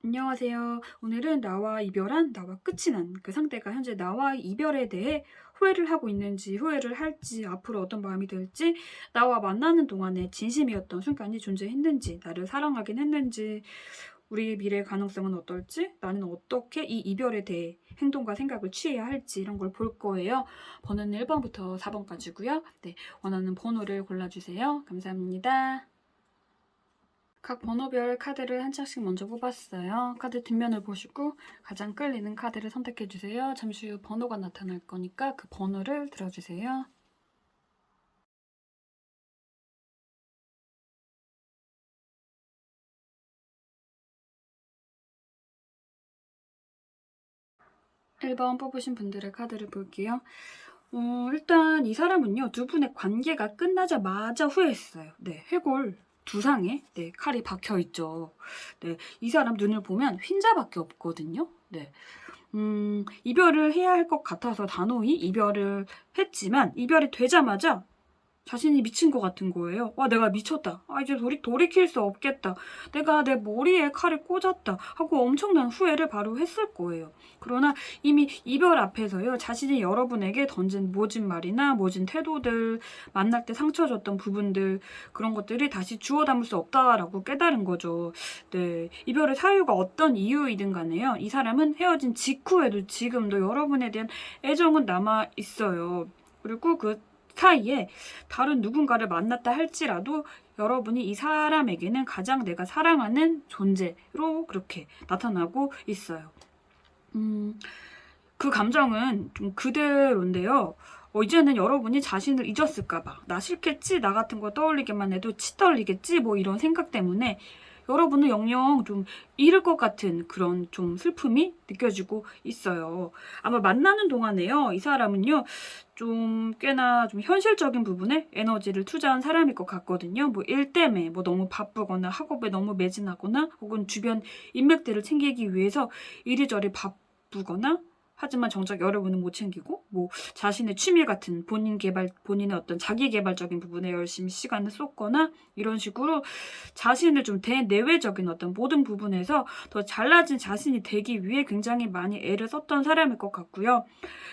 안녕하세요. 오늘은 나와 이별한, 나와 끝이 난 그 상대가 현재 나와 이별에 대해 후회를 하고 있는지, 후회를 할지, 앞으로 어떤 마음이 될지, 나와 만나는 동안에 진심이었던 순간이 존재했는지, 나를 사랑하긴 했는지, 우리의 미래의 가능성은 어떨지, 나는 어떻게 이 이별에 대해 행동과 생각을 취해야 할지 이런 걸 볼 거예요. 번호는 1번부터 4번까지고요. 네, 원하는 번호를 골라주세요. 감사합니다. 각 번호별 카드를 한 장씩 먼저 뽑았어요. 카드 뒷면을 보시고 가장 끌리는 카드를 선택해주세요. 잠시 후 번호가 나타날 거니까 그 번호를 들어주세요. (1번) 뽑으신 분들의 카드를 볼게요. 일단 이 사람은요, 두 분의 관계가 끝나자마자 후회했어요. 네, 해골 두상에 네, 칼이 박혀있죠. 네, 이 사람 눈을 보면 흰자밖에 없거든요. 네. 이별을 해야 할 것 같아서 단호히 이별을 했지만, 이별이 되자마자 자신이 미친 것 같은 거예요. 와, 내가 미쳤다. 이제 돌이킬 수 없겠다. 내가 내 머리에 칼을 꽂았다. 하고 엄청난 후회를 바로 했을 거예요. 그러나 이미 이별 앞에서요, 자신이 여러분에게 던진 모진 말이나 모진 태도들, 만날 때 상처 줬던 부분들, 그런 것들이 다시 주워 담을 수 없다라고 깨달은 거죠. 네. 이별의 사유가 어떤 이유이든 간에요, 이 사람은 헤어진 직후에도 지금도 여러분에 대한 애정은 남아 있어요. 그리고 그 사이에 다른 누군가를 만났다 할지라도 여러분이 이 사람에게는 가장 내가 사랑하는 존재로 그렇게 나타나고 있어요. 그 감정은 좀 그대로인데요. 이제는 여러분이 자신을 잊었을까봐, 나 싫겠지, 나 같은 거 떠올리기만 해도 치 떨리겠지, 뭐 이런 생각 때문에 여러분은 영영 좀 잃을 것 같은 그런 좀 슬픔이 느껴지고 있어요. 아마 만나는 동안에요, 이 사람은요, 좀 꽤나 좀 현실적인 부분에 에너지를 투자한 사람일 것 같거든요. 뭐 일 때문에 뭐 너무 바쁘거나 학업에 너무 매진하거나 혹은 주변 인맥들을 챙기기 위해서 이리저리 바쁘거나, 하지만 정작 여러분은 못 챙기고, 뭐 자신의 취미 같은 본인의 어떤 자기 개발적인 부분에 열심히 시간을 쏟거나, 이런 식으로 자신을 좀 대내외적인 어떤 모든 부분에서 더 잘나진 자신이 되기 위해 굉장히 많이 애를 썼던 사람일 것 같고요.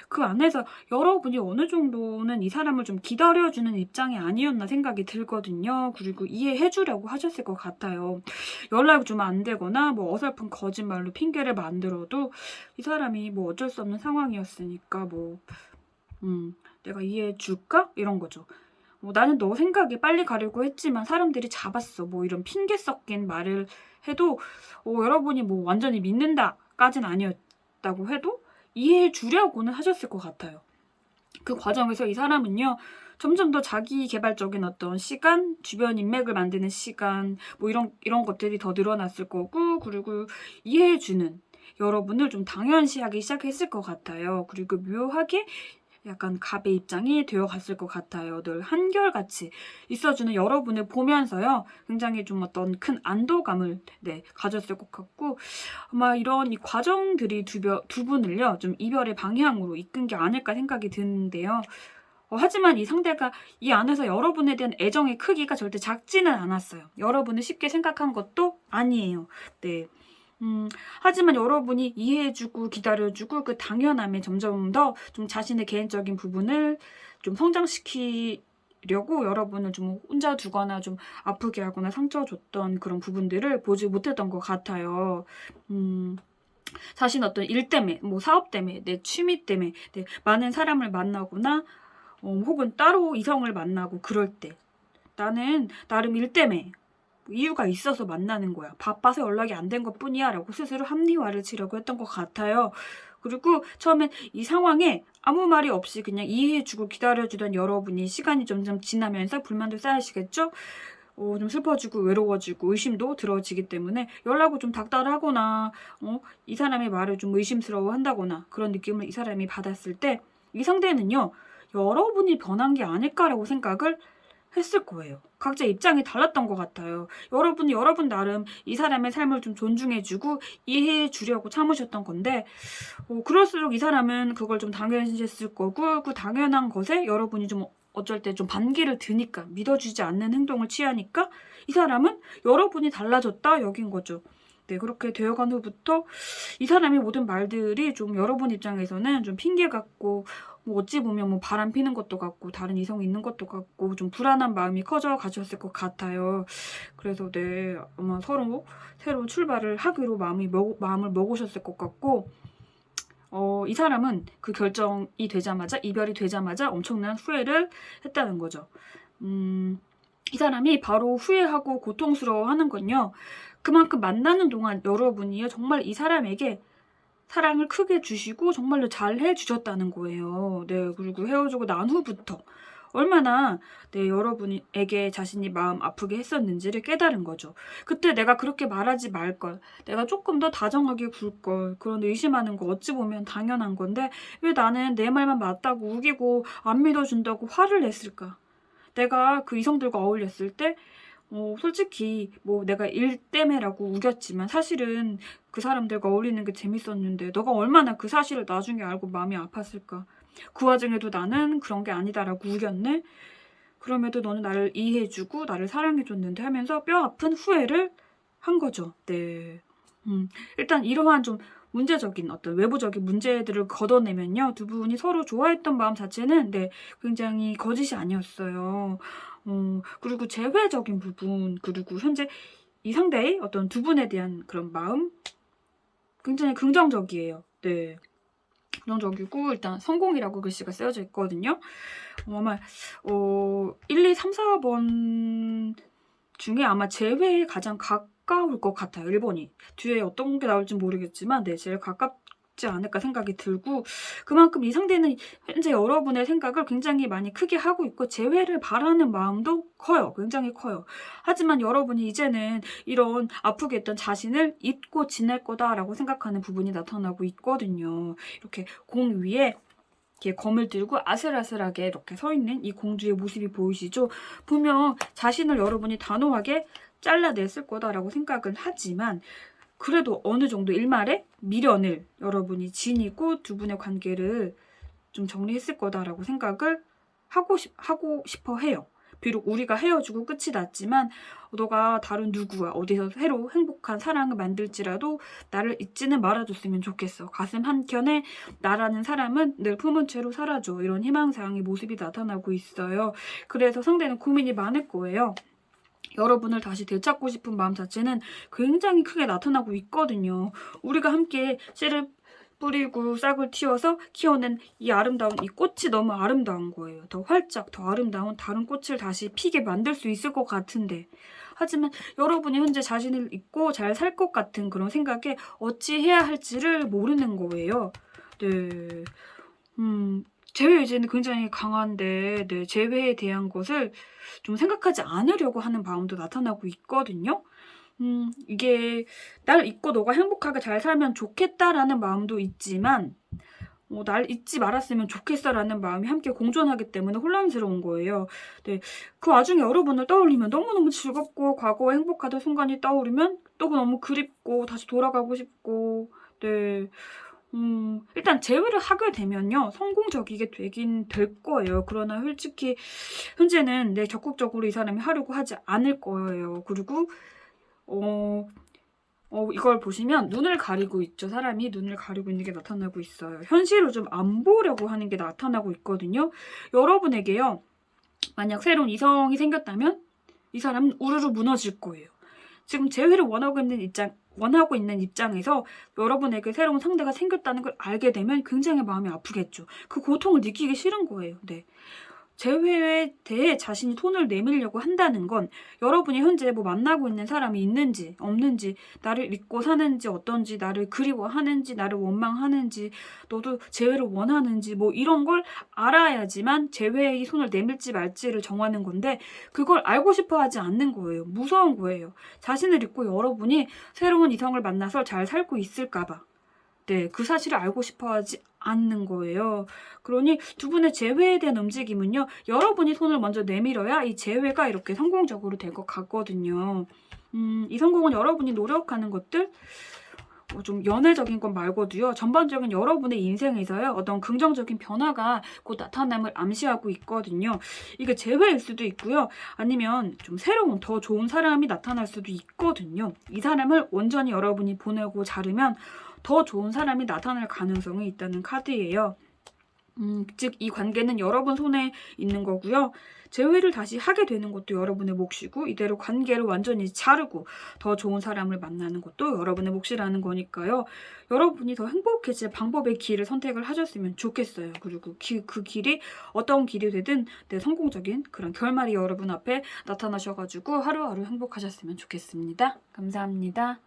그 안에서 여러분이 어느 정도는 이 사람을 좀 기다려주는 입장이 아니었나 생각이 들거든요. 그리고 이해해 주려고 하셨을 것 같아요. 연락이 좀 안 되거나 뭐 어설픈 거짓말로 핑계를 만들어도 이 사람이 뭐 어쩔 수 없는 상황이었으니까 뭐 내가 이해해 줄까? 이런 거죠. 나는 너 생각이 빨리 가려고 했지만 사람들이 잡았어. 뭐 이런 핑계 섞인 말을 해도 여러분이 뭐 완전히 믿는다까진 아니었다고 해도 이해해 주려고는 하셨을 것 같아요. 그 과정에서 이 사람은요, 점점 더 자기 개발적인 어떤 시간, 주변 인맥을 만드는 시간, 뭐 이런 것들이 더 늘어났을 거고, 그리고 이해해주는 여러분을 좀 당연시하기 시작했을 것 같아요. 그리고 묘하게 약간 갑의 입장이 되어갔을 것 같아요. 늘 한결같이 있어주는 여러분을 보면서요, 굉장히 좀 어떤 큰 안도감을 가졌을 것 같고, 아마 이런 이 과정들이 두 분을요, 좀 이별의 방향으로 이끈 게 아닐까 생각이 드는데요. 하지만 이 상대가 이 안에서 여러분에 대한 애정의 크기가 절대 작지는 않았어요. 여러분을 쉽게 생각한 것도 아니에요. 네. 하지만 여러분이 이해해주고 기다려주고 그 당연함에 점점 더 좀 자신의 개인적인 부분을 좀 성장시키려고 여러분을 좀 혼자 두거나 좀 아프게 하거나 상처 줬던 그런 부분들을 보지 못했던 것 같아요. 자신 어떤 일 때문에, 뭐 사업 때문에, 내 취미 때문에 많은 사람을 만나거나 혹은 따로 이성을 만나고 그럴 때, 나는 나름 일 때문에 이유가 있어서 만나는 거야. 바빠서 연락이 안 된 것뿐이야. 라고 스스로 합리화를 치려고 했던 것 같아요. 그리고 처음엔 이 상황에 아무 말이 없이 그냥 이해해주고 기다려주던 여러분이 시간이 점점 지나면서 불만도 쌓이시겠죠? 좀 슬퍼지고 외로워지고 의심도 들어지기 때문에 연락을 좀 닥달하거나 이 사람의 말을 좀 의심스러워 한다거나 그런 느낌을 이 사람이 받았을 때, 이 상대는요, 여러분이 변한 게 아닐까라고 생각을 했을 거예요. 각자 입장이 달랐던 것 같아요. 여러분이 여러분 나름 이 사람의 삶을 좀 존중해주고 이해해주려고 참으셨던 건데, 그럴수록 이 사람은 그걸 좀 당연시했을 거고, 그 당연한 것에 여러분이 좀 어쩔 때 좀 반기를 드니까, 믿어주지 않는 행동을 취하니까 이 사람은 여러분이 달라졌다 여긴 거죠. 네, 그렇게 되어간 후부터 이 사람의 모든 말들이 좀 여러분 입장에서는 좀 핑계 같고 뭐 어찌 보면 뭐 바람 피는 것도 같고 다른 이성이 있는 것도 같고 좀 불안한 마음이 커져 가셨을 것 같아요. 그래서 네, 아마 서로 새로운 출발을 하기로 마음을 먹으셨을 것 같고 이 사람은 그 결정이 되자마자 이별이 되자마자 엄청난 후회를 했다는 거죠. 이 사람이 바로 후회하고 고통스러워하는 건요. 그만큼 만나는 동안 여러분이요 정말 이 사람에게 사랑을 크게 주시고 정말로 잘 해주셨다는 거예요. 네, 그리고 헤어지고 난 후부터 얼마나 네, 여러분에게 자신이 마음 아프게 했었는지를 깨달은 거죠. 그때 내가 그렇게 말하지 말걸, 내가 조금 더 다정하게 굴걸, 그런 의심하는 거 어찌 보면 당연한 건데 왜 나는 내 말만 맞다고 우기고 안 믿어준다고 화를 냈을까? 내가 그 이성들과 어울렸을 때 솔직히 뭐 내가 일 때문에라고 우겼지만 사실은 그 사람들과 어울리는 게 재밌었는데 너가 얼마나 그 사실을 나중에 알고 마음이 아팠을까. 그 와중에도 나는 그런 게 아니다라고 우겼네. 그럼에도 너는 나를 이해해주고 나를 사랑해줬는데 하면서 뼈 아픈 후회를 한 거죠. 네. 일단 이러한 좀 문제적인 어떤 외부적인 문제들을 걷어내면요. 두 분이 서로 좋아했던 마음 자체는 네, 굉장히 거짓이 아니었어요. 그리고 재회적인 부분, 그리고 현재 이 상대의 어떤 두 분에 대한 그런 마음 굉장히 긍정적이에요. 네. 긍정적이고 일단 성공이라고 글씨가 쓰여져 있거든요. 아마 1, 2, 3, 4번 중에 아마 재회에 가장 가까울 것 같아요. 1번이. 뒤에 어떤 게 나올지 모르겠지만 네, 제일 가깝지 않을까 생각이 들고 그만큼 이 상대는 현재 여러분의 생각을 굉장히 많이 크게 하고 있고 재회를 바라는 마음도 커요. 굉장히 커요. 하지만 여러분이 이제는 이런 아프게 했던 자신을 잊고 지낼 거다라고 생각하는 부분이 나타나고 있거든요. 이렇게 공 위에 이렇게 검을 들고 아슬아슬하게 이렇게 서 있는 이 공주의 모습이 보이시죠? 분명 자신을 여러분이 단호하게 잘라냈을 거다라고 생각을 하지만 그래도 어느 정도 일말의 미련을 여러분이 지니고 두 분의 관계를 좀 정리했을 거다라고 생각을 하고 싶어 해요. 비록 우리가 헤어지고 끝이 났지만 너가 다른 누구와 어디서 새로 행복한 사랑을 만들지라도 나를 잊지는 말아줬으면 좋겠어. 가슴 한켠에 나라는 사람은 늘 품은 채로 살아줘. 이런 희망사항의 모습이 나타나고 있어요. 그래서 상대는 고민이 많을 거예요. 여러분을 다시 되찾고 싶은 마음 자체는 굉장히 크게 나타나고 있거든요. 우리가 함께 씨를 뿌리고 싹을 틔워서 키워낸 이 아름다운 이 꽃이 너무 아름다운 거예요. 더 활짝 더 아름다운 다른 꽃을 다시 피게 만들 수 있을 것 같은데 하지만 여러분이 현재 자신을 잊고 잘 살 것 같은 그런 생각에 어찌 해야 할지를 모르는 거예요. 네. 재회 의지는 굉장히 강한데 네, 재회에 대한 것을 좀 생각하지 않으려고 하는 마음도 나타나고 있거든요. 이게 날 잊고 너가 행복하게 잘 살면 좋겠다라는 마음도 있지만 날 잊지 말았으면 좋겠어라는 마음이 함께 공존하기 때문에 혼란스러운 거예요. 네, 그 와중에 여러분을 떠올리면 너무너무 즐겁고 과거에 행복하던 순간이 떠오르면 또 너무 그립고 다시 돌아가고 싶고 네. 일단 재회를 하게 되면요. 성공적이게 되긴 될 거예요. 그러나 솔직히 현재는 적극적으로 이 사람이 하려고 하지 않을 거예요. 그리고 이걸 보시면 눈을 가리고 있죠. 사람이 눈을 가리고 있는 게 나타나고 있어요. 현실을 좀 안 보려고 하는 게 나타나고 있거든요. 여러분에게요. 만약 새로운 이성이 생겼다면 이 사람은 우르르 무너질 거예요. 지금 재회를 원하고 있는 입장에서 여러분에게 새로운 상대가 생겼다는 걸 알게 되면 굉장히 마음이 아프겠죠. 그 고통을 느끼기 싫은 거예요. 네. 재회에 대해 자신이 손을 내밀려고 한다는 건 여러분이 현재 뭐 만나고 있는 사람이 있는지 없는지 나를 잊고 사는지 어떤지 나를 그리워하는지 나를 원망하는지 너도 재회를 원하는지 뭐 이런 걸 알아야지만 재회에 손을 내밀지 말지를 정하는 건데 그걸 알고 싶어 하지 않는 거예요. 무서운 거예요. 자신을 잊고 여러분이 새로운 이성을 만나서 잘 살고 있을까 봐. 네, 그 사실을 알고 싶어 하지 않는 거예요. 그러니 두 분의 재회에 대한 움직임은요. 여러분이 손을 먼저 내밀어야 이 재회가 이렇게 성공적으로 될 것 같거든요. 이 성공은 여러분이 노력하는 것들 좀 연애적인 것 말고도요, 전반적인 여러분의 인생에서요, 어떤 긍정적인 변화가 곧 나타남을 암시하고 있거든요. 이게 재회일 수도 있고요, 아니면 좀 새로운 더 좋은 사람이 나타날 수도 있거든요. 이 사람을 온전히 여러분이 보내고 자르면 더 좋은 사람이 나타날 가능성이 있다는 카드예요. 즉 이 관계는 여러분 손에 있는 거고요. 재회를 다시 하게 되는 것도 여러분의 몫이고, 이대로 관계를 완전히 자르고 더 좋은 사람을 만나는 것도 여러분의 몫이라는 거니까요. 여러분이 더 행복해질 방법의 길을 선택을 하셨으면 좋겠어요. 그리고 그 길이 어떤 길이 되든 성공적인 그런 결말이 여러분 앞에 나타나셔가지고 하루하루 행복하셨으면 좋겠습니다. 감사합니다.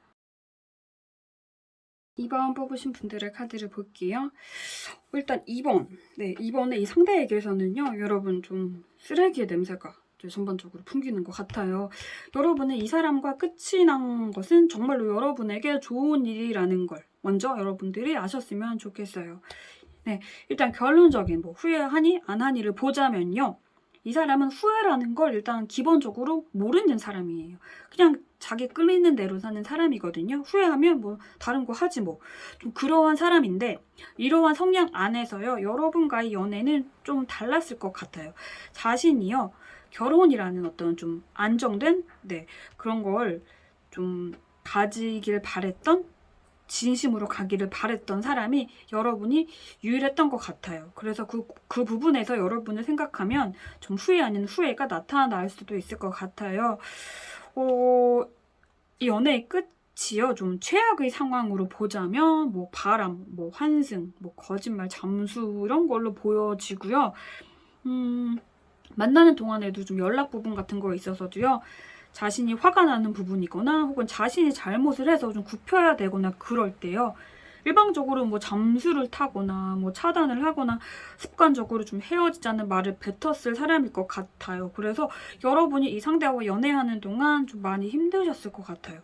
2번 뽑으신 분들의 카드를 볼게요. 일단 2번. 네, 2번의 이 상대에게서는요, 여러분 좀 쓰레기의 냄새가 전반적으로 풍기는 것 같아요. 여러분은 이 사람과 끝이 난 것은 정말로 여러분에게 좋은 일이라는 걸 먼저 여러분들이 아셨으면 좋겠어요. 네, 일단 결론적인 후회하니 안 하니를 보자면요. 이 사람은 후회라는 걸 일단 기본적으로 모르는 사람이에요. 그냥 자기 끌리는 대로 사는 사람이거든요. 후회하면 다른 거 하지 좀 그러한 사람인데, 이러한 성향 안에서요, 여러분과의 연애는 좀 달랐을 것 같아요. 자신이요, 결혼이라는 어떤 좀 안정된 그런 걸 좀 가지길 바랬던, 진심으로 가기를 바랬던 사람이 여러분이 유일했던 것 같아요. 그래서 그 부분에서 여러분을 생각하면 좀 후회 아닌 후회가 나타날 수도 있을 것 같아요. 이 연애의 끝이요, 좀 최악의 상황으로 보자면 바람, 환승, 거짓말, 잠수 이런 걸로 보여지고요. 만나는 동안에도 좀 연락 부분 같은 거 있어서도요, 자신이 화가 나는 부분이거나 혹은 자신이 잘못을 해서 좀 굽혀야 되거나 그럴 때요, 일방적으로 잠수를 타거나 차단을 하거나 습관적으로 좀 헤어지자는 말을 뱉었을 사람일 것 같아요. 그래서 여러분이 이 상대와 연애하는 동안 좀 많이 힘드셨을 것 같아요.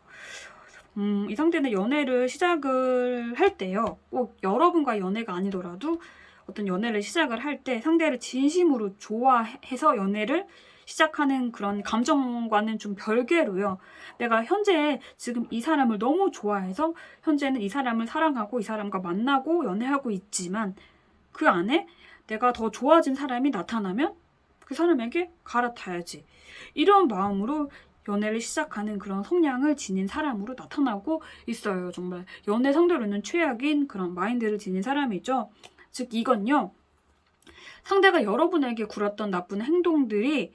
이 상대는 연애를 시작을 할 때요, 꼭 여러분과 연애가 아니더라도 어떤 연애를 시작을 할 때 상대를 진심으로 좋아해서 연애를 시작하는 그런 감정과는 좀 별개로요, 내가 현재 지금 이 사람을 너무 좋아해서 현재는 이 사람을 사랑하고 이 사람과 만나고 연애하고 있지만, 그 안에 내가 더 좋아진 사람이 나타나면 그 사람에게 갈아타야지, 이런 마음으로 연애를 시작하는 그런 성향을 지닌 사람으로 나타나고 있어요. 정말 연애 상대로는 최악인 그런 마인드를 지닌 사람이죠. 즉 이건요, 상대가 여러분에게 굴었던 나쁜 행동들이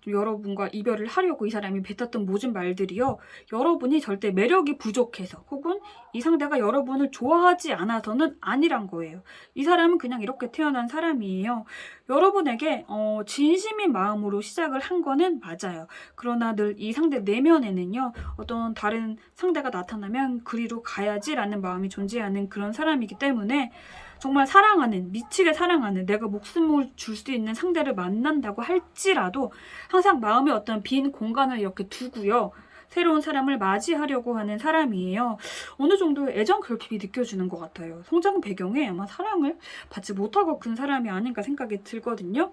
여러분과 이별을 하려고 이 사람이 뱉었던 모든 말들이요, 여러분이 절대 매력이 부족해서 혹은 이 상대가 여러분을 좋아하지 않아서는 아니란 거예요. 이 사람은 그냥 이렇게 태어난 사람이에요. 여러분에게 진심인 마음으로 시작을 한 거는 맞아요. 그러나 늘 이 상대 내면에는요, 어떤 다른 상대가 나타나면 그리로 가야지라는 마음이 존재하는 그런 사람이기 때문에, 정말 사랑하는, 미치게 사랑하는, 내가 목숨을 줄 수 있는 상대를 만난다고 할지라도 항상 마음에 어떤 빈 공간을 이렇게 두고요, 새로운 사람을 맞이하려고 하는 사람이에요. 어느 정도 애정 결핍이 느껴지는 것 같아요. 성장 배경에 아마 사랑을 받지 못하고 큰 사람이 아닌가 생각이 들거든요.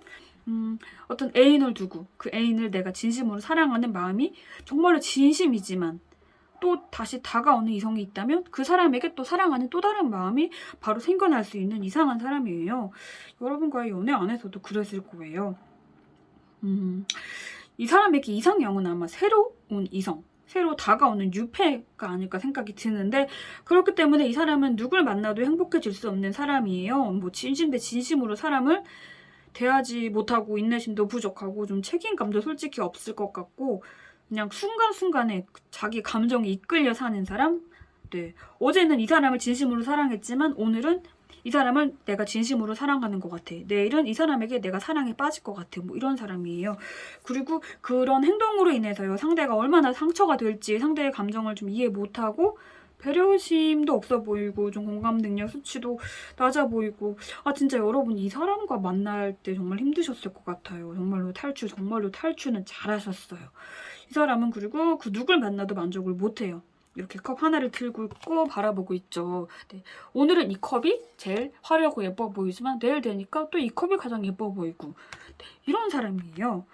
어떤 애인을 두고 그 애인을 내가 진심으로 사랑하는 마음이 정말로 진심이지만 또 다시 다가오는 이성이 있다면 그 사람에게 또 사랑하는 또 다른 마음이 바로 생겨날 수 있는 이상한 사람이에요. 여러분과의 연애 안에서도 그랬을 거예요. 이 사람에게 이상형은 아마 새로운 이성, 새로 다가오는 유패가 아닐까 생각이 드는데, 그렇기 때문에 이 사람은 누굴 만나도 행복해질 수 없는 사람이에요. 진심 대 진심으로 사람을 대하지 못하고 인내심도 부족하고 좀 책임감도 솔직히 없을 것 같고, 그냥 순간순간에 자기 감정에 이끌려 사는 사람? 네. 어제는 이 사람을 진심으로 사랑했지만 오늘은 이 사람을 내가 진심으로 사랑하는 것 같아. 내일은 이 사람에게 내가 사랑에 빠질 것 같아. 이런 사람이에요. 그리고 그런 행동으로 인해서요, 상대가 얼마나 상처가 될지 상대의 감정을 좀 이해 못하고 배려심도 없어 보이고 좀 공감 능력 수치도 낮아 보이고, 진짜 여러분 이 사람과 만날 때 정말 힘드셨을 것 같아요. 정말로 탈출은 잘하셨어요. 이 사람은 그리고 그 누굴 만나도 만족을 못해요. 이렇게 컵 하나를 들고 있고 바라보고 있죠. 네. 오늘은 이 컵이 제일 화려하고 예뻐 보이지만 내일 되니까 또 이 컵이 가장 예뻐 보이고, 네, 이런 사람이에요.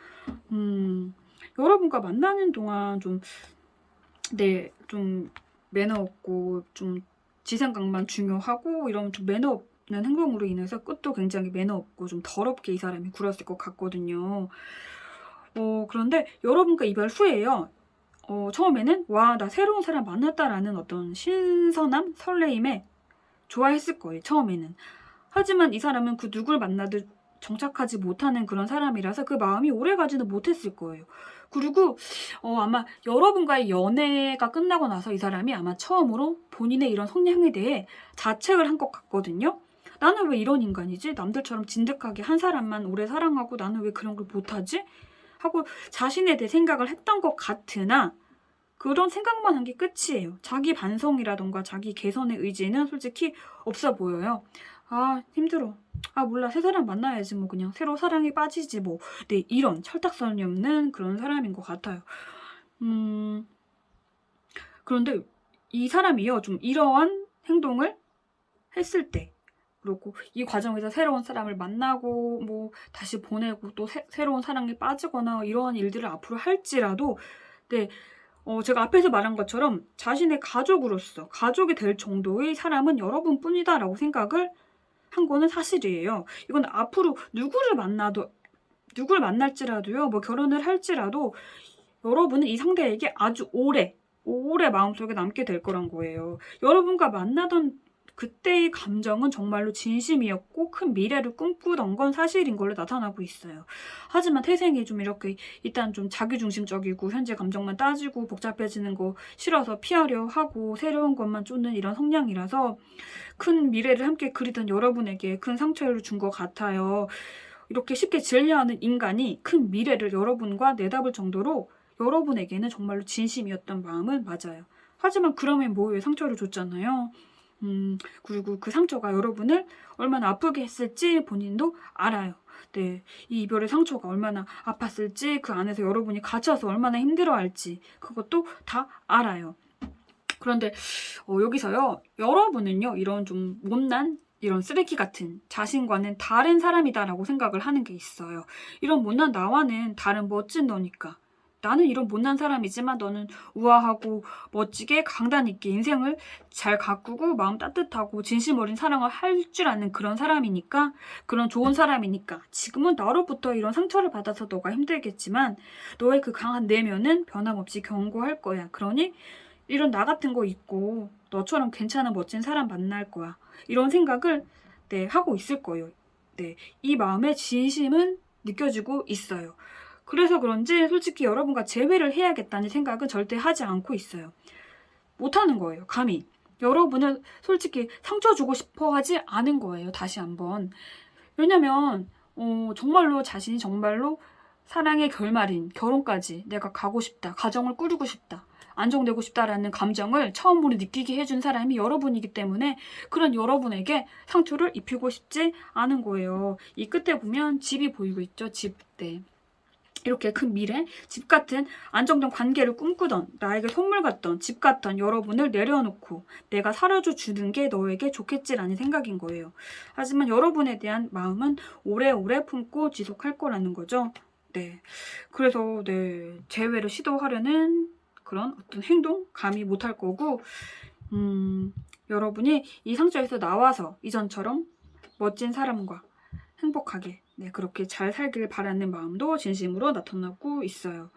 여러분과 만나는 동안 좀 매너 없고 좀 지 생각만 중요하고 이런 좀 매너 없는 행동으로 인해서 끝도 굉장히 매너 없고 좀 더럽게 이 사람이 굴었을 것 같거든요. 그런데 여러분과 이별 후에요. 처음에는 와, 나 새로운 사람 만났다라는 어떤 신선함, 설레임에 좋아했을 거예요. 처음에는. 하지만 이 사람은 그 누굴 만나도 정착하지 못하는 그런 사람이라서 그 마음이 오래가지는 못했을 거예요. 그리고 아마 여러분과의 연애가 끝나고 나서 이 사람이 아마 처음으로 본인의 이런 성향에 대해 자책을 한 것 같거든요. 나는 왜 이런 인간이지? 남들처럼 진득하게 한 사람만 오래 사랑하고 나는 왜 그런 걸 못하지? 하고 자신에 대해 생각을 했던 것 같으나 그런 생각만 한 게 끝이에요. 자기 반성이라던가 자기 개선의 의지는 솔직히 없어 보여요. 아, 힘들어. 아, 몰라. 새 사람 만나야지. 뭐 그냥 새로 사랑에 빠지지 뭐. 네, 이런 철딱선이 없는 그런 사람인 것 같아요. 그런데 이 사람이요. 좀 이러한 행동을 했을 때 그리고 이 과정에서 새로운 사람을 만나고 뭐 다시 보내고 또 새로운 사랑에 빠지거나 이러한 일들을 앞으로 할지라도 네, 제가 앞에서 말한 것처럼 자신의 가족으로서 가족이 될 정도의 사람은 여러분뿐이다라고 생각을 한 거는 사실이에요. 이건 앞으로 누구를 만날지라도요, 뭐 결혼을 할지라도 여러분은 이 상대에게 아주 오래 마음속에 남게 될 거란 거예요. 여러분과 만나던 그때의 감정은 정말로 진심이었고 큰 미래를 꿈꾸던 건 사실인 걸로 나타나고 있어요. 하지만 태생이 좀 이렇게 일단 좀 자기중심적이고 현재 감정만 따지고 복잡해지는 거 싫어서 피하려 하고 새로운 것만 쫓는 이런 성향이라서 큰 미래를 함께 그리던 여러분에게 큰 상처를 준 것 같아요. 이렇게 쉽게 질려하는 인간이 큰 미래를 여러분과 내다볼 정도로 여러분에게는 정말로 진심이었던 마음은 맞아요. 하지만 그러면 뭐에 상처를 줬잖아요. 그리고 그 상처가 여러분을 얼마나 아프게 했을지 본인도 알아요. 네, 이 이별의 상처가 얼마나 아팠을지 그 안에서 여러분이 갇혀서 얼마나 힘들어할지 그것도 다 알아요. 그런데 여기서요, 여러분은요, 이런 좀 못난 이런 쓰레기 같은 자신과는 다른 사람이다라고 생각을 하는 게 있어요. 이런 못난 나와는 다른 멋진 너니까. 나는 이런 못난 사람이지만 너는 우아하고 멋지게 강단 있게 인생을 잘 가꾸고 마음 따뜻하고 진심 어린 사랑을 할 줄 아는 그런 사람이니까, 그런 좋은 사람이니까 지금은 나로부터 이런 상처를 받아서 너가 힘들겠지만 너의 그 강한 내면은 변함없이 견고할 거야. 그러니 이런 나 같은 거 있고 너처럼 괜찮은 멋진 사람 만날 거야. 이런 생각을 네, 하고 있을 거예요. 네, 이 마음의 진심은 느껴지고 있어요. 그래서 그런지 솔직히 여러분과 재회를 해야겠다는 생각은 절대 하지 않고 있어요. 못하는 거예요. 감히. 여러분을 솔직히 상처 주고 싶어 하지 않은 거예요. 다시 한번. 왜냐면 정말로 자신이 정말로 사랑의 결말인 결혼까지 내가 가고 싶다. 가정을 꾸리고 싶다. 안정되고 싶다라는 감정을 처음으로 느끼게 해준 사람이 여러분이기 때문에 그런 여러분에게 상처를 입히고 싶지 않은 거예요. 이 끝에 보면 집이 보이고 있죠. 집. 네. 이렇게 큰 미래, 집 같은 안정된 관계를 꿈꾸던 나에게 선물 같던 집 같던 여러분을 내려놓고 내가 사려줘 주는 게 너에게 좋겠지라는 생각인 거예요. 하지만 여러분에 대한 마음은 오래오래 품고 지속할 거라는 거죠. 네. 그래서 네, 재회를 시도하려는 그런 어떤 행동 감히 못할 거고 여러분이 이 상처에서 나와서 이전처럼 멋진 사람과 행복하게 네, 그렇게 잘 살길 바라는 마음도 진심으로 나타나고 있어요.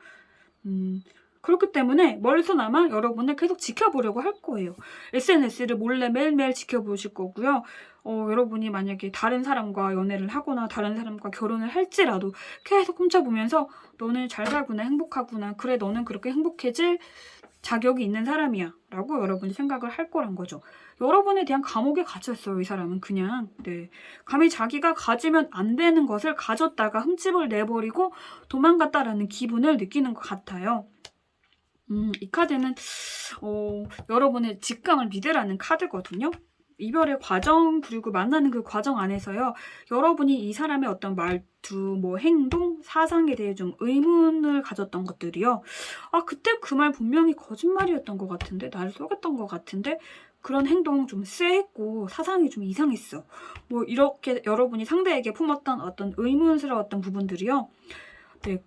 그렇기 때문에 멀리서나마 여러분을 계속 지켜보려고 할 거예요. SNS를 몰래 매일매일 지켜보실 거고요. 여러분이 만약에 다른 사람과 연애를 하거나 다른 사람과 결혼을 할지라도 계속 훔쳐보면서 너는 잘 살구나, 행복하구나, 그래 너는 그렇게 행복해질 자격이 있는 사람이야 라고 여러분이 생각을 할 거란 거죠. 여러분에 대한 감옥에 갇혔어요. 이 사람은 그냥 네, 감히 자기가 가지면 안 되는 것을 가졌다가 흠집을 내버리고 도망갔다라는 기분을 느끼는 것 같아요. 이 카드는 여러분의 직감을 믿으라는 카드거든요. 이별의 과정 그리고 만나는 그 과정 안에서요. 여러분이 이 사람의 어떤 말투, 뭐 행동, 사상에 대해 좀 의문을 가졌던 것들이요. 아, 그때 그 말 분명히 거짓말이었던 것 같은데 나를 속였던 것 같은데 그런 행동 좀 쎄했고 사상이 좀 이상했어. 뭐 이렇게 여러분이 상대에게 품었던 어떤 의문스러웠던 부분들이요. 네,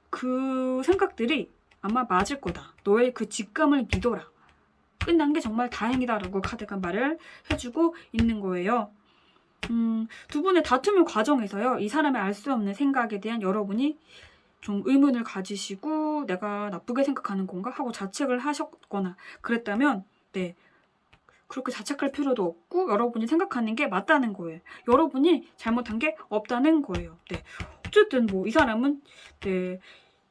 그 생각들이 아마 맞을 거다. 너의 그 직감을 믿어라. 끝난 게 정말 다행이다라고 카드가 말을 해주고 있는 거예요. 두 분의 다툼의 과정에서요, 이 사람의 알 수 없는 생각에 대한 여러분이 좀 의문을 가지시고 내가 나쁘게 생각하는 건가 하고 자책을 하셨거나 그랬다면, 네, 그렇게 자책할 필요도 없고 여러분이 생각하는 게 맞다는 거예요. 여러분이 잘못한 게 없다는 거예요. 네, 어쨌든 뭐 이 사람은 네,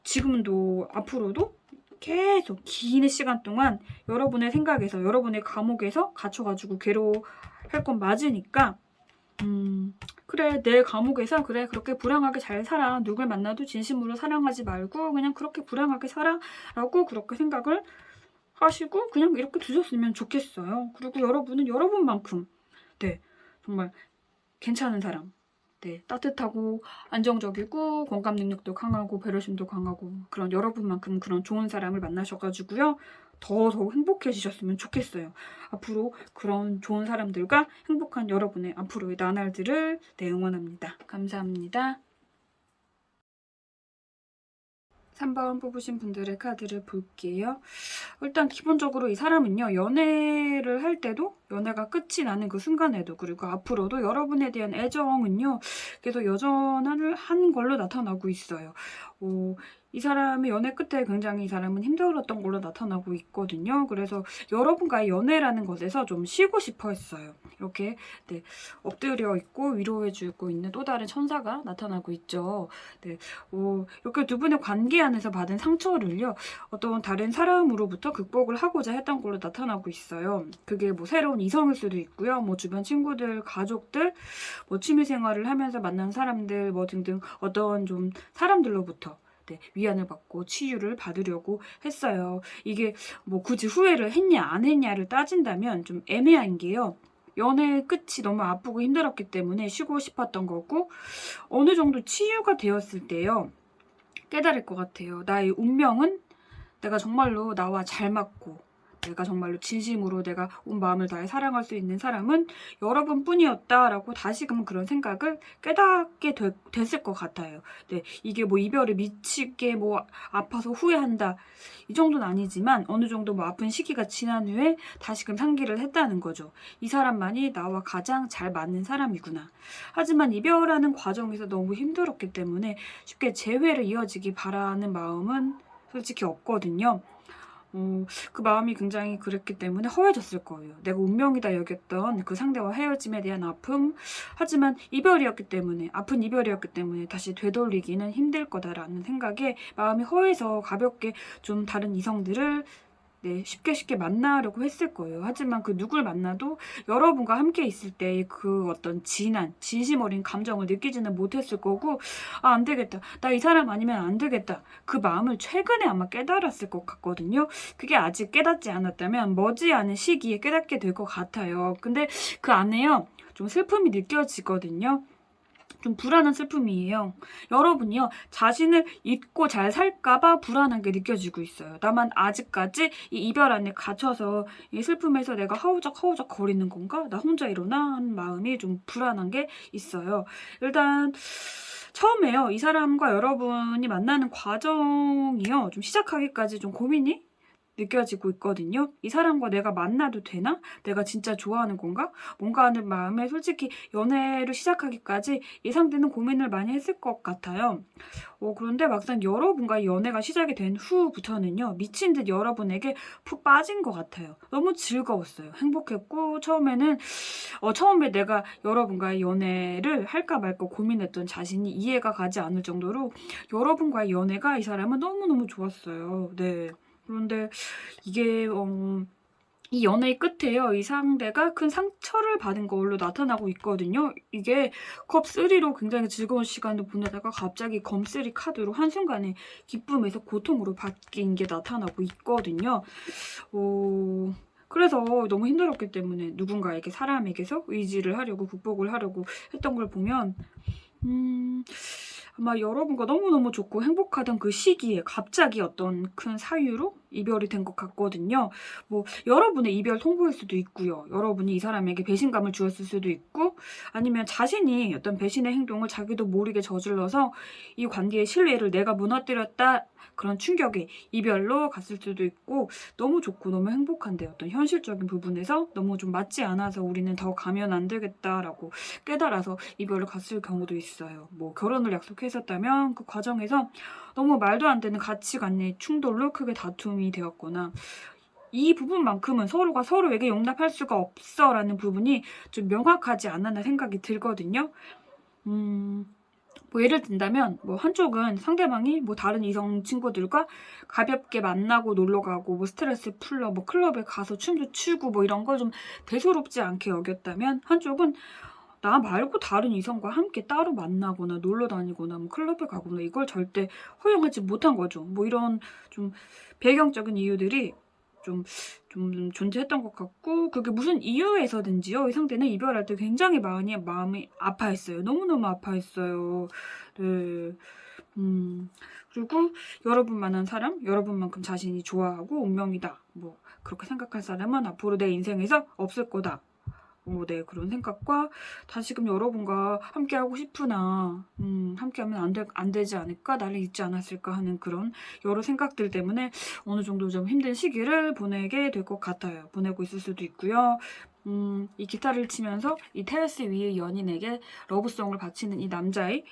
지금도 앞으로도 계속 긴 시간 동안 여러분의 생각에서, 여러분의 감옥에서 갇혀가지고 괴로워할 건 맞으니까, 그래, 내 감옥에서 그래, 그렇게 불행하게 잘 살아. 누굴 만나도 진심으로 사랑하지 말고 그냥 그렇게 불행하게 살아 라고 그렇게 생각을 하시고 그냥 이렇게 두셨으면 좋겠어요. 그리고 여러분은 여러분만큼, 네, 정말 괜찮은 사람, 네, 따뜻하고 안정적이고 공감 능력도 강하고 배려심도 강하고 그런 여러분만큼 그런 좋은 사람을 만나셔가지고요, 더더욱 행복해지셨으면 좋겠어요. 앞으로 그런 좋은 사람들과 행복한 여러분의 앞으로의 나날들을, 네, 응원합니다. 감사합니다. 3번 뽑으신 분들의 카드를 볼게요. 일단 기본적으로 이 사람은요, 연애를 할 때도, 연애가 끝이 나는 그 순간에도, 그리고 앞으로도 여러분에 대한 애정은요, 계속 여전한 걸로 나타나고 있어요. 이 사람의 연애 끝에 굉장히 이 사람은 힘들었던 걸로 나타나고 있거든요. 그래서 여러분과의 연애라는 것에서 좀 쉬고 싶어 했어요. 이렇게, 네, 엎드려 있고 위로해주고 있는 또 다른 천사가 나타나고 있죠. 네, 이렇게 두 분의 관계 안에서 받은 상처를요, 어떤 다른 사람으로부터 극복을 하고자 했던 걸로 나타나고 있어요. 그게 뭐 새로운 이성일 수도 있고요. 뭐 주변 친구들, 가족들, 뭐 취미생활을 하면서 만난 사람들, 뭐 등등 어떤 좀 사람들로부터, 네, 위안을 받고 치유를 받으려고 했어요. 이게 뭐 굳이 후회를 했냐 안 했냐를 따진다면 좀 애매한 게요, 연애 끝이 너무 아프고 힘들었기 때문에 쉬고 싶었던 거고, 어느 정도 치유가 되었을 때요, 깨달을 것 같아요. 나의 운명은 내가 정말로 나와 잘 맞고 내가 정말로 진심으로 내가 온 마음을 다해 사랑할 수 있는 사람은 여러분뿐이었다라고 다시금 그런 생각을 깨닫게 됐을 것 같아요. 네, 이게 뭐 이별을 미치게 뭐 아파서 후회한다 이 정도는 아니지만 어느 정도 뭐 아픈 시기가 지난 후에 다시금 상기를 했다는 거죠. 이 사람만이 나와 가장 잘 맞는 사람이구나. 하지만 이별하는 과정에서 너무 힘들었기 때문에 쉽게 재회를 이어지기 바라는 마음은 솔직히 없거든요. 그 마음이 굉장히 그랬기 때문에 허해졌을 거예요. 내가 운명이다 여겼던 그 상대와 헤어짐에 대한 아픔, 하지만 이별이었기 때문에, 아픈 이별이었기 때문에 다시 되돌리기는 힘들 거다라는 생각에 마음이 허해서 가볍게 좀 다른 이성들을, 네, 쉽게 만나려고 했을 거예요. 하지만 그 누굴 만나도 여러분과 함께 있을 때 그 어떤 진한, 진심 어린 감정을 느끼지는 못했을 거고, 아, 안 되겠다. 나 이 사람 아니면 안 되겠다. 그 마음을 최근에 아마 깨달았을 것 같거든요. 그게 아직 깨닫지 않았다면 머지않은 시기에 깨닫게 될 것 같아요. 근데 그 안에요, 좀 슬픔이 느껴지거든요. 좀 불안한 슬픔이에요. 여러분이요, 자신을 잊고 잘 살까봐 불안한 게 느껴지고 있어요. 나만 아직까지 이 이별 안에 갇혀서 이 슬픔에서 내가 허우적 거리는 건가? 나 혼자 일어나? 하는 마음이 좀 불안한 게 있어요. 일단 처음에요, 이 사람과 여러분이 만나는 과정이요, 좀 시작하기까지 좀 고민이 느껴지고 있거든요. 이 사람과 내가 만나도 되나? 내가 진짜 좋아하는 건가? 뭔가 하는 마음에 솔직히 연애를 시작하기까지 예상되는 고민을 많이 했을 것 같아요. 그런데 막상 여러분과 연애가 시작이 된 후부터는요, 미친 듯 여러분에게 푹 빠진 것 같아요. 너무 즐거웠어요. 행복했고, 처음에 내가 여러분과의 연애를 할까 말까 고민했던 자신이 이해가 가지 않을 정도로 여러분과의 연애가 이 사람은 너무너무 좋았어요. 네. 그런데 이게 이 연애의 끝에요, 이 상대가 큰 상처를 받은 걸로 나타나고 있거든요. 이게 컵3로 굉장히 즐거운 시간을 보내다가 갑자기 검3 카드로 한순간에 기쁨에서 고통으로 바뀐 게 나타나고 있거든요. 그래서 너무 힘들었기 때문에 누군가에게, 사람에게서 의지를 하려고, 극복을 하려고 했던 걸 보면 아마 여러분과 너무너무 좋고 행복하던 그 시기에 갑자기 어떤 큰 사유로 이별이 된 것 같거든요. 뭐 여러분의 이별 통보일 수도 있고요. 여러분이 이 사람에게 배신감을 주었을 수도 있고, 아니면 자신이 어떤 배신의 행동을 자기도 모르게 저질러서 이 관계의 신뢰를 내가 무너뜨렸다, 그런 충격에 이별로 갔을 수도 있고, 너무 좋고 너무 행복한데 어떤 현실적인 부분에서 너무 좀 맞지 않아서 우리는 더 가면 안 되겠다라고 깨달아서 이별로 갔을 경우도 있어요. 뭐 결혼을 약속했었다면 그 과정에서 너무 말도 안 되는 가치관의 충돌로 크게 다툼이 되었거나, 이 부분만큼은 서로가 서로에게 용납할 수가 없어라는 부분이 좀 명확하지 않았나 생각이 들거든요. 뭐 예를 든다면 뭐 한쪽은 상대방이 뭐 다른 이성 친구들과 가볍게 만나고 놀러 가고 뭐 스트레스 풀러 뭐 클럽에 가서 춤도 추고 뭐 이런 걸 좀 대수롭지 않게 여겼다면, 한쪽은 나 말고 다른 이성과 함께 따로 만나거나 놀러 다니거나 뭐 클럽에 가거나 이걸 절대 허용하지 못한 거죠. 뭐 이런 좀 배경적인 이유들이 좀 존재했던 것 같고, 그게 무슨 이유에서든지요, 이 상대는 이별할 때 굉장히 마음이 아파했어요. 너무너무 아파했어요. 네. 그리고 여러분만한 사람, 여러분만큼 자신이 좋아하고 운명이다, 뭐 그렇게 생각할 사람은 앞으로 내 인생에서 없을 거다. 네, 그런 생각과 다시금 여러분과 함께하고 싶으나 함께하면 안 되지 않을까, 나를 잊지 않았을까 하는 그런 여러 생각들 때문에 어느 정도 좀 힘든 시기를 보내게 될 것 같아요. 보내고 있을 수도 있고요. 이 기타를 치면서 이 테라스 위의 연인에게 러브송을 바치는 이 남자의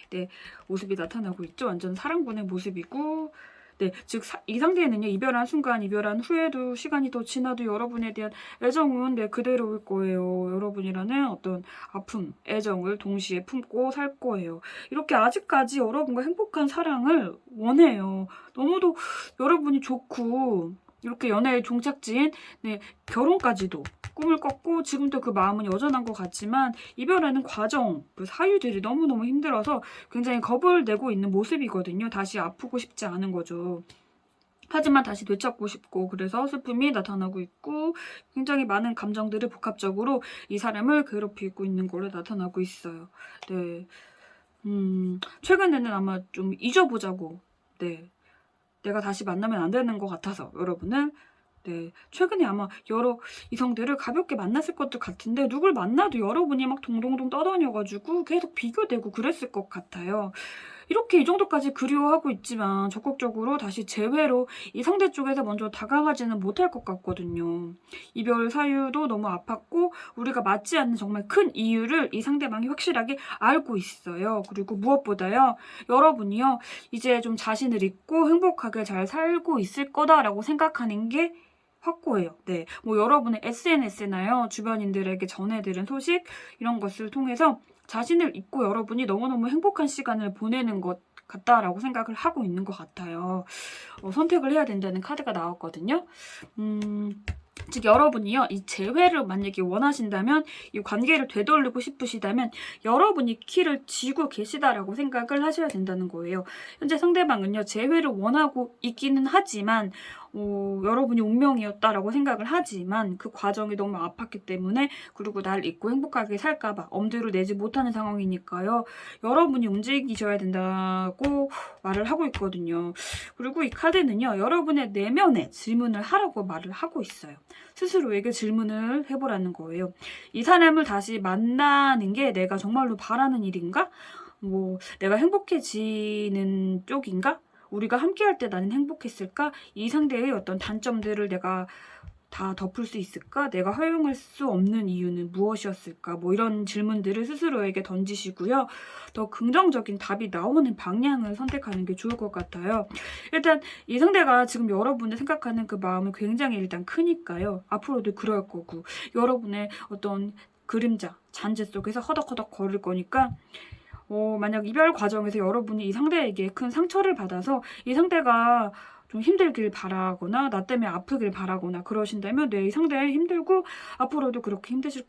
모습이 나타나고 있죠. 완전 사랑꾼의 모습이고, 네, 즉 이 상태에는요, 이별한 순간, 이별한 후에도 시간이 더 지나도 여러분에 대한 애정은 그대로일 거예요. 여러분이라는 어떤 아픔, 애정을 동시에 품고 살 거예요. 이렇게 아직까지 여러분과 행복한 사랑을 원해요. 너무도 여러분이 좋고, 이렇게 연애의 종착지인 결혼까지도 꿈을 꿨고, 지금도 그 마음은 여전한 것 같지만 이별하는 과정, 그 사유들이 너무너무 힘들어서 굉장히 겁을 내고 있는 모습이거든요. 다시 아프고 싶지 않은 거죠. 하지만 다시 되찾고 싶고, 그래서 슬픔이 나타나고 있고, 굉장히 많은 감정들을 복합적으로 이 사람을 괴롭히고 있는 걸로 나타나고 있어요. 네. 최근에는 아마 좀 잊어보자고, 내가 다시 만나면 안 되는 것 같아서 여러분을, 최근에 아마 여러 이성들을 가볍게 만났을 것도 같은데, 누굴 만나도 여러분이 막 동동동 떠다녀가지고 계속 비교되고 그랬을 것 같아요. 이렇게 이 정도까지 그리워하고 있지만 적극적으로 다시 재회로 이 상대 쪽에서 먼저 다가가지는 못할 것 같거든요. 이별 사유도 너무 아팠고, 우리가 맞지 않는 정말 큰 이유를 이 상대방이 확실하게 알고 있어요. 그리고 무엇보다요, 여러분이요, 이제 좀 자신을 잊고 행복하게 잘 살고 있을 거다라고 생각하는 게 확고해요. 네, 뭐 여러분의 SNS나요, 주변인들에게 전해드린 소식, 이런 것을 통해서 자신을 잊고 여러분이 너무너무 행복한 시간을 보내는 것 같다라고 생각을 하고 있는 것 같아요. 선택을 해야 된다는 카드가 나왔거든요. 즉 여러분이요, 이 재회를 만약에 원하신다면, 이 관계를 되돌리고 싶으시다면 여러분이 키를 쥐고 계시다라고 생각을 하셔야 된다는 거예요. 현재 상대방은요, 재회를 원하고 있기는 하지만 여러분이 운명이었다라고 생각을 하지만 그 과정이 너무 아팠기 때문에, 그리고 날 잊고 행복하게 살까봐 엄두를 내지 못하는 상황이니까요, 여러분이 움직이셔야 된다고 말을 하고 있거든요. 그리고 이 카드는요, 여러분의 내면에 질문을 하라고 말을 하고 있어요. 스스로에게 질문을 해보라는 거예요. 이 사람을 다시 만나는 게 내가 정말로 바라는 일인가? 뭐 내가 행복해지는 쪽인가? 우리가 함께할 때 나는 행복했을까? 이 상대의 어떤 단점들을 내가 다 덮을 수 있을까? 내가 허용할 수 없는 이유는 무엇이었을까? 뭐 이런 질문들을 스스로에게 던지시고요. 더 긍정적인 답이 나오는 방향을 선택하는 게 좋을 것 같아요. 일단 이 상대가 지금 여러분을 생각하는 그 마음은 굉장히 일단 크니까요. 앞으로도 그럴 거고, 여러분의 어떤 그림자, 잔재 속에서 허덕허덕 거릴 거니까, 만약 이별 과정에서 여러분이 이 상대에게 큰 상처를 받아서 이 상대가 좀 힘들길 바라거나 나 때문에 아프길 바라거나 그러신다면, 이 상대 힘들고 앞으로도 그렇게 힘드실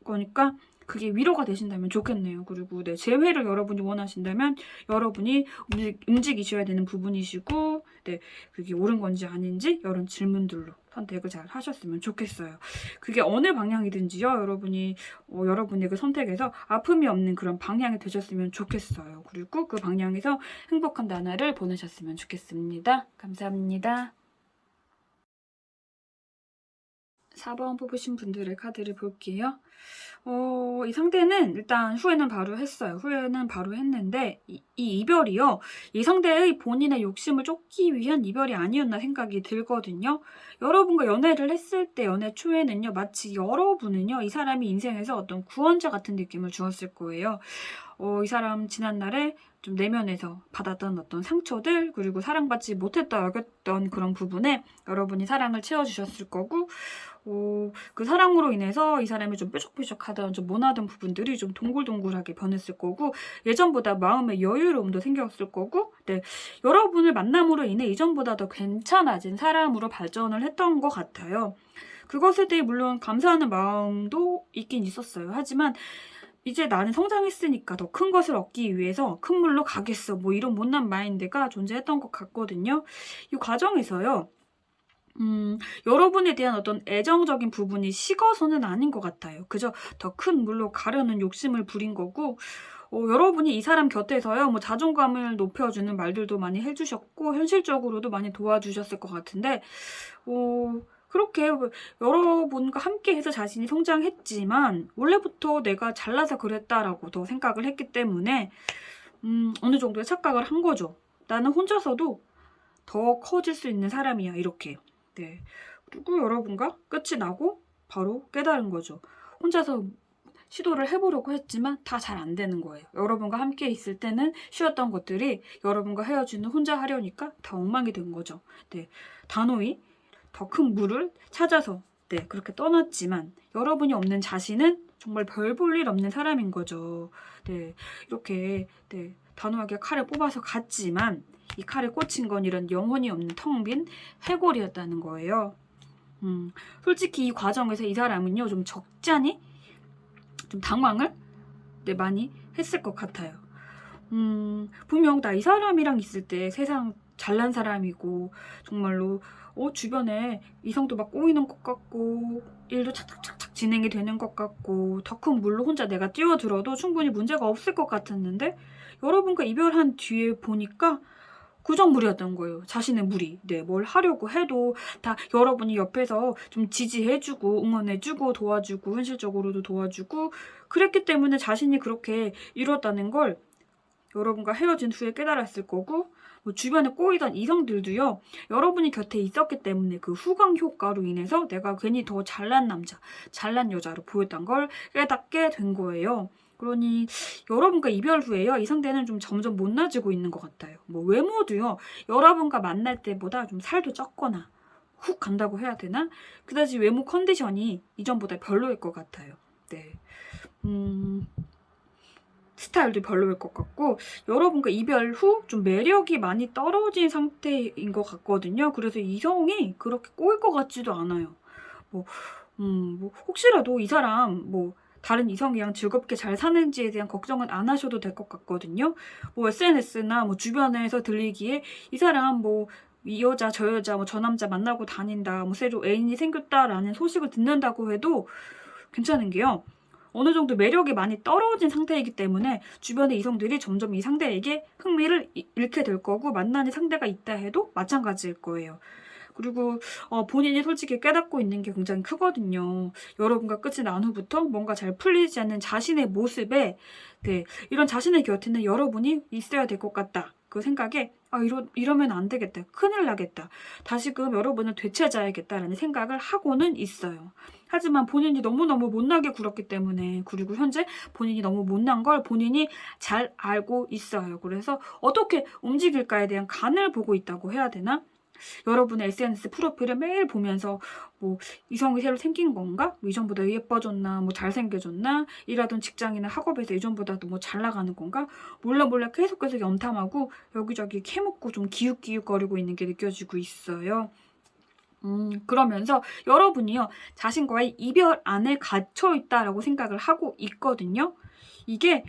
거니까 그게 위로가 되신다면 좋겠네요. 그리고 재회를 여러분이 원하신다면 여러분이 움직이셔야 되는 부분이시고, 그게 옳은 건지 아닌지 이런 질문들로 선택을 잘 하셨으면 좋겠어요. 그게 어느 방향이든지요, 여러분의 그 선택에서 아픔이 없는 그런 방향이 되셨으면 좋겠어요. 그리고 그 방향에서 행복한 나날을 보내셨으면 좋겠습니다. 감사합니다. 4번 뽑으신 분들의 카드를 볼게요. 이 상대는 일단 후회는 바로 했어요. 후회는 바로 했는데 이 이별이요. 이 상대의 본인의 욕심을 쫓기 위한 이별이 아니었나 생각이 들거든요. 여러분과 연애를 했을 때 연애 초에는요. 마치 여러분은요. 이 사람이 인생에서 어떤 구원자 같은 느낌을 주었을 거예요. 이 사람 지난날에 좀 내면에서 받았던 어떤 상처들 그리고 사랑받지 못했다 여겼던 그런 부분에 여러분이 사랑을 채워주셨을 거고 그 사랑으로 인해서 이 사람이 좀 뾰족뾰족하던 좀 모나던 부분들이 좀 동글동글하게 변했을 거고 예전보다 마음의 여유로움도 생겼을 거고 네, 여러분을 만남으로 인해 이전보다 더 괜찮아진 사람으로 발전을 했던 것 같아요. 그것에 대해 물론 감사하는 마음도 있긴 있었어요. 하지만 이제 나는 성장했으니까 더 큰 것을 얻기 위해서 큰 물로 가겠어. 뭐 이런 못난 마인드가 존재했던 것 같거든요. 이 과정에서요. 여러분에 대한 어떤 애정적인 부분이 식어서는 아닌 것 같아요. 그저 더 큰 물로 가려는 욕심을 부린 거고 여러분이 이 사람 곁에서요. 뭐 자존감을 높여주는 말들도 많이 해주셨고 현실적으로도 많이 도와주셨을 것 같은데 그렇게 여러분과 함께해서 자신이 성장했지만 원래부터 내가 잘나서 그랬다라고 더 생각을 했기 때문에 어느 정도의 착각을 한 거죠. 나는 혼자서도 더 커질 수 있는 사람이야 이렇게. 네. 그리고 여러분과 끝이 나고 바로 깨달은 거죠. 혼자서 시도를 해보려고 했지만 다 잘 안 되는 거예요. 여러분과 함께 있을 때는 쉬웠던 것들이 여러분과 헤어지는 혼자 하려니까 다 엉망이 된 거죠. 네. 단호히 더 큰 물을 찾아서 네, 그렇게 떠났지만 여러분이 없는 자신은 정말 별 볼 일 없는 사람인 거죠. 네, 이렇게 네, 단호하게 칼을 뽑아서 갔지만 이 칼에 꽂힌 건 이런 영혼이 없는 텅 빈 해골이었다는 거예요. 솔직히 이 과정에서 이 사람은요 좀 적잖이 좀 당황을 네, 많이 했을 것 같아요. 분명 나 이 사람이랑 있을 때 세상 잘난 사람이고 정말로 주변에 이성도 막 꼬이는 것 같고 일도 착착착착 진행이 되는 것 같고 더 큰 물로 혼자 내가 뛰어들어도 충분히 문제가 없을 것 같았는데 여러분과 이별한 뒤에 보니까 구정물이었던 거예요. 자신의 무리. 네, 뭘 하려고 해도 다 여러분이 옆에서 좀 지지해주고 응원해주고 도와주고 현실적으로도 도와주고 그랬기 때문에 자신이 그렇게 이뤘다는 걸 여러분과 헤어진 후에 깨달았을 거고 뭐 주변에 꼬이던 이성들도요. 여러분이 곁에 있었기 때문에 그 후광 효과로 인해서 내가 괜히 더 잘난 남자, 잘난 여자로 보였던 걸 깨닫게 된 거예요. 그러니 여러분과 이별 후에요. 이 상대는 좀 점점 못나지고 있는 것 같아요. 뭐 외모도요. 여러분과 만날 때보다 좀 살도 쪘거나 훅 간다고 해야 되나? 그다지 외모 컨디션이 이전보다 별로일 것 같아요. 네. 스타일도 별로일 것 같고 여러분과 이별 후 좀 매력이 많이 떨어진 상태인 것 같거든요. 그래서 이성이 그렇게 꼬일 것 같지도 않아요. 뭐 혹시라도 이 사람 뭐 다른 이성이랑 즐겁게 잘 사는지에 대한 걱정은 안 하셔도 될 것 같거든요. 뭐 SNS나 뭐 주변에서 들리기에 이 사람 뭐 이 여자 저 여자 뭐 저 남자 만나고 다닌다 뭐 새로 애인이 생겼다라는 소식을 듣는다고 해도 괜찮은 게요. 어느 정도 매력이 많이 떨어진 상태이기 때문에 주변의 이성들이 점점 이 상대에게 흥미를 잃게 될 거고 만나는 상대가 있다 해도 마찬가지일 거예요. 그리고 본인이 솔직히 깨닫고 있는 게 굉장히 크거든요. 여러분과 끝이 난 후부터 뭔가 잘 풀리지 않는 자신의 모습에 네, 이런 자신의 곁에는 여러분이 있어야 될 것 같다. 그 생각에 이러면 안 되겠다. 큰일 나겠다. 다시금 여러분을 되찾아야겠다라는 생각을 하고는 있어요. 하지만 본인이 너무너무 못나게 굴었기 때문에 그리고 현재 본인이 너무 못난 걸 본인이 잘 알고 있어요. 그래서 어떻게 움직일까에 대한 간을 보고 있다고 해야 되나? 여러분의 SNS 프로필을 매일 보면서 뭐 이성이 새로 생긴 건가? 뭐 이전보다 예뻐졌나? 뭐 잘생겨졌나? 일하던 직장이나 학업에서 이전보다도 뭐 잘 나가는 건가? 몰라 계속해서 염탐하고 여기저기 캐묻고 좀 기웃기웃거리고 있는 게 느껴지고 있어요. 그러면서 여러분이요 자신과의 이별 안에 갇혀 있다라고 생각을 하고 있거든요. 이게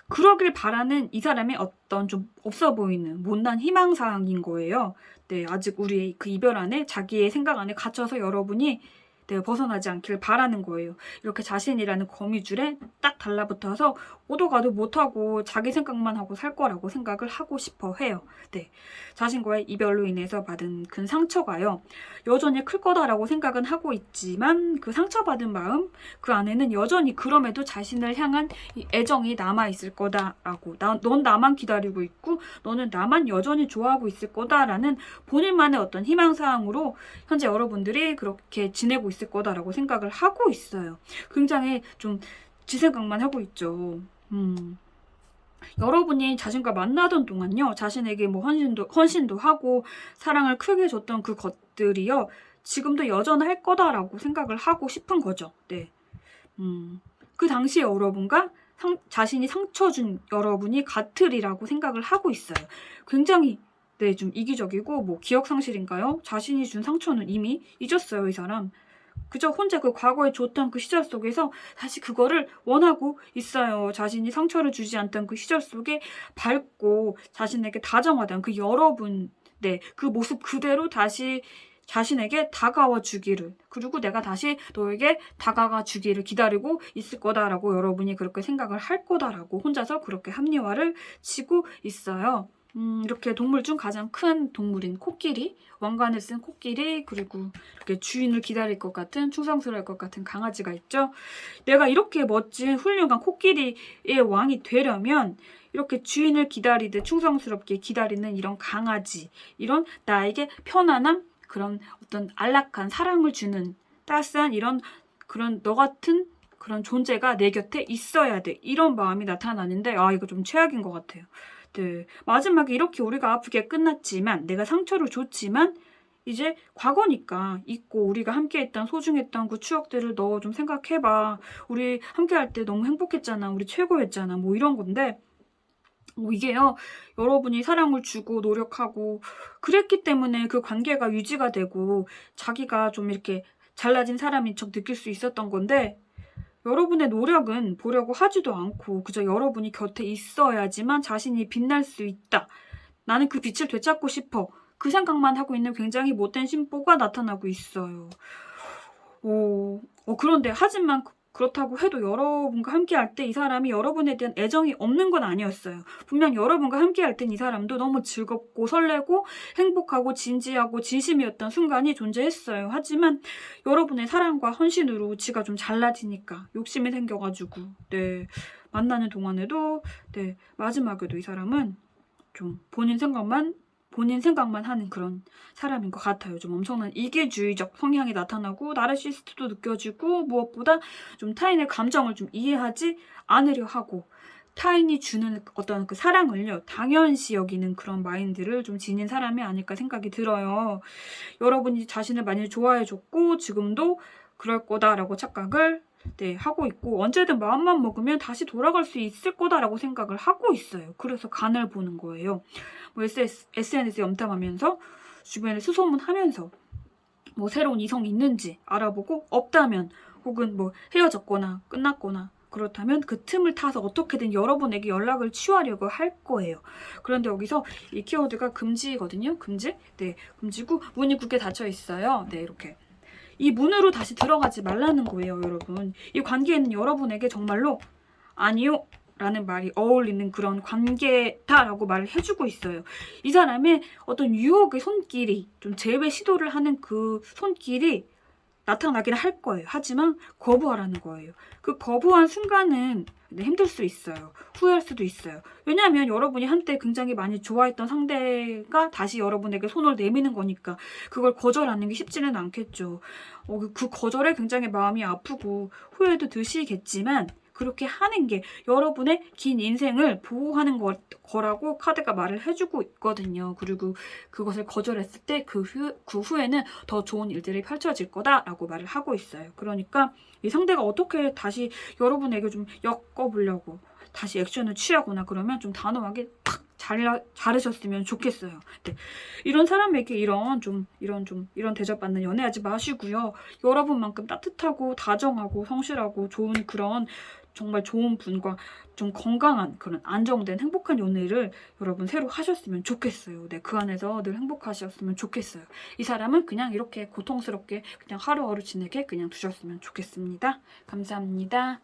그러길 바라는 이 사람의 어떤 좀 없어 보이는 못난 희망사항인 거예요. 네, 아직 우리의 그 이별 안에 자기의 생각 안에 갇혀서 여러분이 네, 벗어나지 않길 바라는 거예요. 이렇게 자신이라는 거미줄에 딱 달라붙어서 오도 가도 못하고 자기 생각만 하고 살 거라고 생각을 하고 싶어 해요. 네, 자신과의 이별로 인해서 받은 큰 상처가요. 여전히 클 거다라고 생각은 하고 있지만 그 상처받은 마음, 그 안에는 여전히 그럼에도 자신을 향한 이 애정이 남아있을 거다라고, 넌 나만 기다리고 있고 너는 나만 여전히 좋아하고 있을 거다라는 본인만의 어떤 희망사항으로 현재 여러분들이 그렇게 지내고 있을 거다라고 생각을 하고 있어요. 굉장히 좀 지 생각만 하고 있죠. 여러분이 자신과 만나던 동안요, 자신에게 뭐 헌신도 하고 사랑을 크게 줬던 그 것들이요, 지금도 여전할 거다라고 생각을 하고 싶은 거죠. 네. 그 당시에 여러분과 자신이 상처 준 여러분이 같으리라고 생각을 하고 있어요. 굉장히 네, 좀 이기적이고 뭐 기억상실인가요? 자신이 준 상처는 이미 잊었어요, 이 사람. 그저 혼자 그 과거에 줬던 그 시절 속에서 다시 그거를 원하고 있어요. 자신이 상처를 주지 않던 그 시절 속에 밝고 자신에게 다정하던 그 여러분, 네, 그 모습 그대로 다시 자신에게 다가와 주기를, 그리고 내가 다시 너에게 다가가 주기를 기다리고 있을 거다라고 여러분이 그렇게 생각을 할 거다라고 혼자서 그렇게 합리화를 치고 있어요. 이렇게 동물 중 가장 큰 동물인 코끼리, 왕관을 쓴 코끼리, 그리고 이렇게 주인을 기다릴 것 같은, 충성스러울 것 같은 강아지가 있죠. 내가 이렇게 멋진 훌륭한 코끼리의 왕이 되려면 이렇게 주인을 기다리듯 충성스럽게 기다리는 이런 강아지, 이런 나에게 편안함, 그런 어떤 안락한 사랑을 주는 따스한 이런 그런 너 같은 그런 존재가 내 곁에 있어야 돼. 이런 마음이 나타나는데 이거 좀 최악인 것 같아요. 네, 마지막에 이렇게 우리가 아프게 끝났지만, 내가 상처를 줬지만 이제 과거니까 잊고 우리가 함께했던 소중했던 그 추억들을 너 좀 생각해봐. 우리 함께할 때 너무 행복했잖아. 우리 최고였잖아. 뭐 이런 건데 이게요, 여러분이 사랑을 주고 노력하고 그랬기 때문에 그 관계가 유지가 되고 자기가 좀 이렇게 잘나진 사람인 척 느낄 수 있었던 건데, 여러분의 노력은 보려고 하지도 않고 그저 여러분이 곁에 있어야지만 자신이 빛날 수 있다. 나는 그 빛을 되찾고 싶어. 그 생각만 하고 있는 굉장히 못된 심보가 나타나고 있어요. 그런데 하지만 그렇다고 해도 여러분과 함께 할 때 이 사람이 여러분에 대한 애정이 없는 건 아니었어요. 분명 여러분과 함께 할 땐 이 사람도 너무 즐겁고 설레고 행복하고 진지하고 진심이었던 순간이 존재했어요. 하지만 여러분의 사랑과 헌신으로 지가 좀 잘나지니까 욕심이 생겨가지고 네, 만나는 동안에도 네, 마지막에도 이 사람은 좀 본인 생각만 하는 그런 사람인 것 같아요. 좀 엄청난 이기주의적 성향이 나타나고 나르시스트도 느껴지고, 무엇보다 좀 타인의 감정을 좀 이해하지 않으려 하고 타인이 주는 어떤 그 사랑을요, 당연시 여기는 그런 마인드를 좀 지닌 사람이 아닐까 생각이 들어요. 여러분이 자신을 많이 좋아해줬고 지금도 그럴 거다라고 착각을 네, 하고 있고, 언제든 마음만 먹으면 다시 돌아갈 수 있을 거다라고 생각을 하고 있어요. 그래서 간을 보는 거예요. 뭐 SNS에 염탐하면서 주변에 수소문하면서 뭐 새로운 이성이 있는지 알아보고, 없다면 혹은 뭐 헤어졌거나 끝났거나 그렇다면 그 틈을 타서 어떻게든 여러분에게 연락을 취하려고 할 거예요. 그런데 여기서 이 키워드가 금지거든요. 금지? 네, 금지고 문이 굳게 닫혀 있어요. 네, 이렇게. 이 문으로 다시 들어가지 말라는 거예요, 여러분. 이 관계에는 여러분에게 정말로 아니요 라는 말이 어울리는 그런 관계다라고 말을 해주고 있어요. 이 사람의 어떤 유혹의 손길이, 좀 재회 시도를 하는 그 손길이 나타나긴 할 거예요. 하지만 거부하라는 거예요. 그 거부한 순간은 힘들 수 있어요. 후회할 수도 있어요. 왜냐하면 여러분이 한때 굉장히 많이 좋아했던 상대가 다시 여러분에게 손을 내미는 거니까 그걸 거절하는 게 쉽지는 않겠죠. 그 거절에 굉장히 마음이 아프고 후회도 드시겠지만, 그렇게 하는 게 여러분의 긴 인생을 보호하는 거라고 카드가 말을 해주고 있거든요. 그리고 그것을 거절했을 때 그 후에는 더 좋은 일들이 펼쳐질 거다라고 말을 하고 있어요. 그러니까 이 상대가 어떻게 다시 여러분에게 좀 엮어보려고 다시 액션을 취하거나 그러면 좀 단호하게 탁 잘하셨으면 좋겠어요. 네. 이런 사람에게 이런 대접받는 연애하지 마시고요. 여러분만큼 따뜻하고 다정하고 성실하고 좋은 그런 정말 좋은 분과 좀 건강한 그런 안정된 행복한 연애를 여러분 새로 하셨으면 좋겠어요. 네, 그 안에서 늘 행복하셨으면 좋겠어요. 이 사람은 그냥 이렇게 고통스럽게 그냥 하루하루 지내게 그냥 두셨으면 좋겠습니다. 감사합니다.